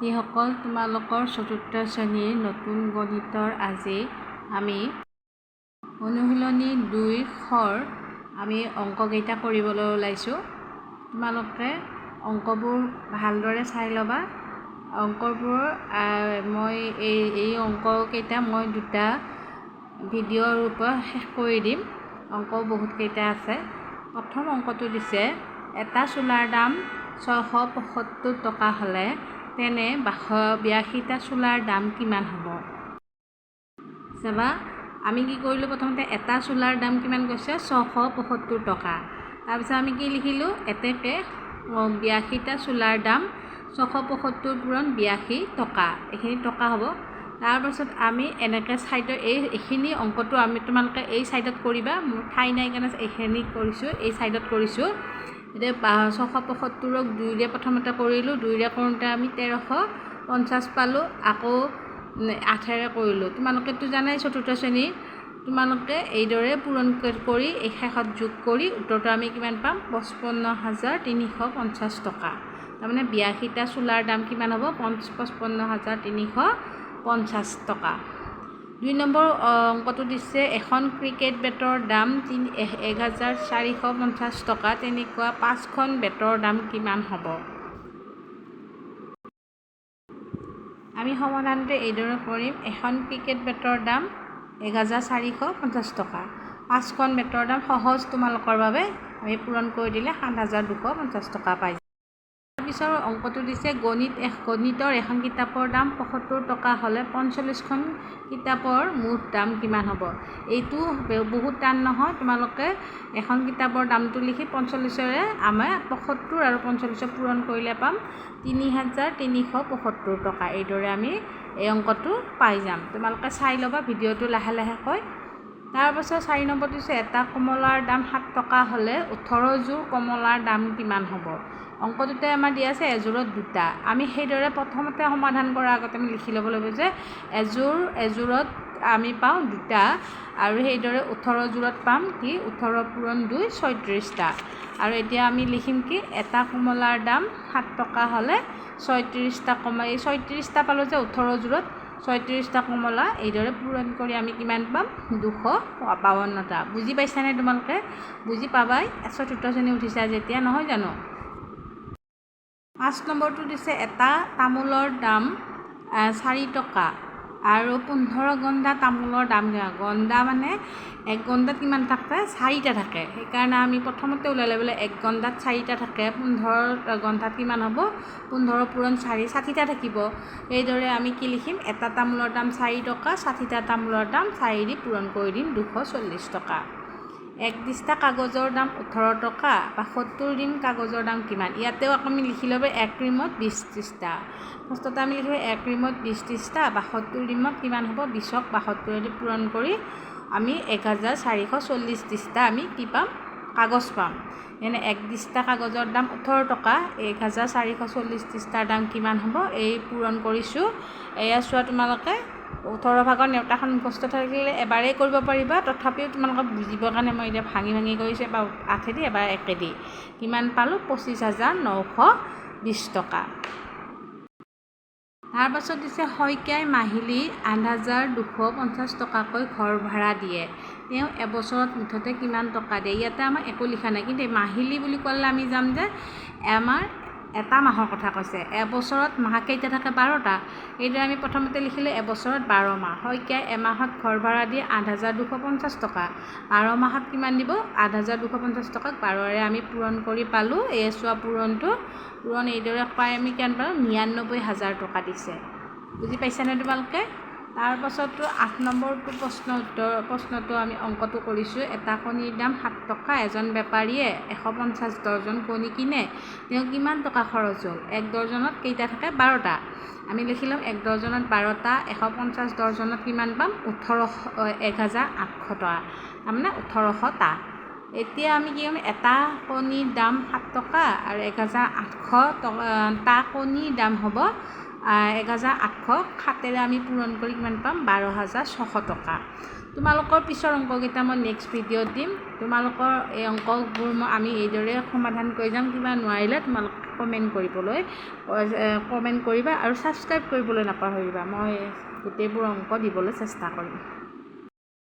যিসকল তোমালোকৰ চতুৰ্থ শ্ৰেণীৰ নতুন গণিতৰ আজি আমি অনুশীলনী 2 আমি অংককেইটা কৰিবলৈ ওলাইছোঁ। তোমালোকে অংকবোৰ ভালদৰে চাই ল'বা। অংকবোৰ মই এই অংককেইটা মই 2টা ভিডিঅ'ৰ ওপৰত শেষ কৰি দিম। অংক বহুতকেইটা আছে। প্ৰথম অংকটো দিছে এটা চোলাৰ দাম 675 টকা হ'লে তেনে 82টা চোলাৰ দাম কিমান হ'ব? চাবা, আমি কি কৰিলোঁ, প্ৰথমতে এটা চোলাৰ দাম কিমান কৈছে 675 টকা। তাৰপিছত আমি কি লিখিলোঁ, এতেকে 82টা চোলাৰ দাম 675 পূৰণ 82 টকা, এইখিনি টকা হ'ব। তাৰপাছত আমি এনেকৈ ছাইডৰ এইখিনি অংকটো আমি তোমালোকে এই ছাইডত কৰিবা, মোৰ ঠাই নাই কাৰণে এইখিনি কৰিছোঁ, এই ছাইডত কৰিছোঁ। এতিয়া 675ক 2ৰে প্ৰথমতে কৰিলোঁ, 2ৰে কৰোঁতে আমি 1350 পালোঁ, আকৌ 8ৰে কৰিলোঁ। তোমালোকেতো জানাই চতুৰ্থ শ্ৰেণী, তোমালোকে এইদৰে পূৰণ কৰি এই শেষত যোগ কৰি উত্তৰটো আমি কিমান পাম, 55,350 টকা। তাৰমানে 82টা চোলাৰ দাম কিমান হ'ব, 55,350 টকা। 2 নম্বৰ অংকটো দিছে এখন ক্ৰিকেট বেটৰ দাম 1,450 টকা, তেনেকুৱা 5খন বেটৰ দাম কিমান হ'ব? আমি সমাধানটো এইদৰে কৰিম। এখন ক্ৰিকেট বেটৰ দাম 1,450 টকা, 5খন বেটৰ দাম সহজ তোমালোকৰ বাবে আমি পূৰণ কৰি দিলে 7,250 টকা পাই যাম। তাৰপিছৰ অংকটো দিছে গণিতৰ এখন কিতাপৰ দাম 75 টকা হ'লে 45খন কিতাপৰ মুঠ দাম কিমান হ'ব? এইটো বহুত টান নহয়। তোমালোকে এখন কিতাপৰ দামটো লিখি 45ৰে আমাৰ 75 আৰু 45 পূৰণ কৰিলে পাম 3,375 টকা। এইদৰে আমি এই অংকটো পাই যাম। তোমালোকে চাই ল'বা ভিডিঅ'টো লাহে লাহেকৈ। তাৰপাছত 4 নম্বৰটো হৈছে এটা কমলাৰ দাম 7 টকা হ'লে 18 যোৰ কমলাৰ দাম কিমান হ'ব? অংকটোতে আমাৰ দিয়া আছে এযোৰত 2টা। আমি সেইদৰে প্ৰথমতে সমাধান কৰাৰ আগতে আমি লিখি ল'ব লাগিব যে এযোৰত আমি পাওঁ 2টা, আৰু সেইদৰে 18 যোৰত পাম কি 18 পূৰণ 2 36টা। আৰু এতিয়া আমি লিখিম কি এটা কমলাৰ দাম 7 টকা হ'লে 36টা কমলা, এই 36টা পালোঁ যে 18 যোৰত 36টা কমলা, এইদৰে পূৰণ কৰি আমি কিমান পাম 252টা। বুজি পাইছানে? তোমালোকে বুজি পাবাই, চতুৰ্থ শ্ৰেণী উঠিছা যেতিয়া, নহয় জানো? 5 নম্বৰটো দিছে এটা তামোলৰ দাম 4 টকা আৰু 15 গণ্ডা তামোলৰ দাম কিমান? গণ্ডা মানে 1 গণ্ডাত কিমান থাকে, 4টা থাকে। সেইকাৰণে আমি প্ৰথমতে ওলাই ল'ব লাগিব 1 গণ্ডাত 4টা থাকে, 15 গণ্ডাত কিমান হ'ব, 15 পূৰণ 4 60টা থাকিব। এইদৰে আমি কি লিখিম, এটা তামোলৰ দাম 4 টকা, 60টা তামোলৰ দাম 4 দি পূৰণ কৰি দিম 240 টকা। 1 ডিষ্টা কাগজৰ দাম 18 টকা, 72 ৰিম কাগজৰ দাম কিমান? ইয়াতেও আকৌ আমি লিখি ল'ব 1 ৰিমত 20 ত্ৰিছটা। ফাৰ্ষ্টতে আমি লিখিব 1 ৰিমত 20 ত্ৰিছটা, 72 ৰিমত কিমান হ'ব, 20ক 72ৰে পূৰণ কৰি আমি 1,440 ত্ৰিছটা আমি কি পাম, কাগজ পাম। এনে 1 ডিষ্টা কাগজৰ দাম 18 টকা, 1,440 ত্ৰিছটাৰ দাম কিমান হ'ব, এই পূৰণ কৰিছোঁ। এয়া চোৱা, তোমালোকে 18 ভাগৰ নেওতাখন মুখস্থ থাকিলে এবাৰেই কৰিব পাৰিবা, তথাপিও তোমালোকক বুজিবৰ কাৰণে মই এতিয়া ভাঙি কৰিছোঁ, এবাৰ 8 এবাৰ 1 কিমান পালোঁ, 25,920 টকা। তাৰপাছত দিছে শইকীয়াই মাহিলী 8,250 টকাকৈ ঘৰ ভাড়া দিয়ে, তেওঁ এবছৰত মুঠতে কিমান টকা দিয়ে? ইয়াতে আমাৰ একো লিখা নাই, কিন্তু মাহিলী বুলি ক'লে আমি যাম যে আমাৰ এটা মাহৰ কথা কৈছে। এবছৰত মাহ কেইটা থাকে, 12টা। এইদৰে আমি প্ৰথমতে লিখিলোঁ এবছৰত 12 মাহ। শইকীয়াই এমাহত ঘৰ ভাড়া দিয়ে 8,250 টকা, 12 মাহত কিমান দিব, 8,250 টকাক 12ৰে আমি পূৰণ কৰি পালোঁ। এই চোৱা পূৰণ এইদৰে পাই আমি কিমান পালোঁ, 99,000 টকা দিছে। বুজি পাইছানে তোমালোকে? তাৰপাছতো 8 নম্বৰটো প্ৰশ্নটো আমি অংকটো কৰিছোঁ। এটা কণীৰ দাম 7 টকা, এজন বেপাৰীয়ে 150 ডৰ্জন কণী কিনে, তেওঁ কিমান টকা খৰচ হ'ল? 1 ডৰ্জনত কেইটা থাকে, 12টা। আমি লিখি ল'ম 1 ডৰ্জনত 12টা, 150 ডৰ্জনত কিমান পাম, 1,800 টকা, তাৰমানে 1,800টা। এতিয়া আমি কি কৰিম, এটা কণীৰ দাম 7 টকা আৰু 1,800টা কণীৰ দাম হ'ব 1,800, 7ৰে আমি পূৰণ কৰি কিমান পাম, 12,600 টকা। তোমালোকৰ পিছৰ অংককেইটা মই নেক্সট ভিডিঅ'ত দিম। তোমালোকৰ এই অংকবোৰ আমি এইদৰে সমাধান কৰি যাম। কিবা নোৱাৰিলে তোমালোকে কমেণ্ট কৰিবা আৰু ছাবস্ক্ৰাইব কৰিবলৈ নাপাহৰিবা। মই গোটেইবোৰ অংক দিবলৈ চেষ্টা কৰিম।